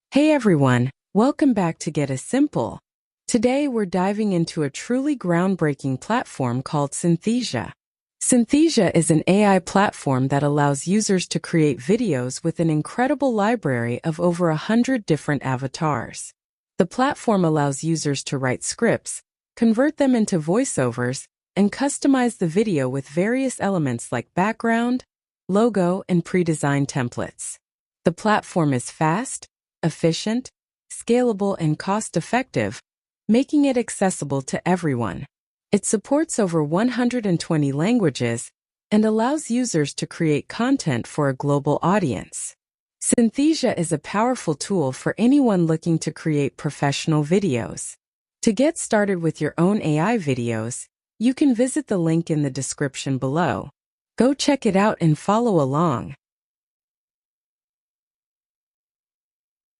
Hey everyone, welcome back to Get a Simple. Today we're diving into a truly groundbreaking platform called Synthesia. Synthesia is an AI platform that allows users to create videos with an incredible library of over 100 different avatars. The platform allows users to write scripts, convert them into voiceovers, and customize the video with various elements like background, logo, and pre-designed templates. The platform is fast, efficient, scalable, and cost-effective, making it accessible to everyone. It supports over 120 languages and allows users to create content for a global audience. Synthesia is a powerful tool for anyone looking to create professional videos. To get started with your own AI videos, you can visit the link in the description below. Go check it out and follow along.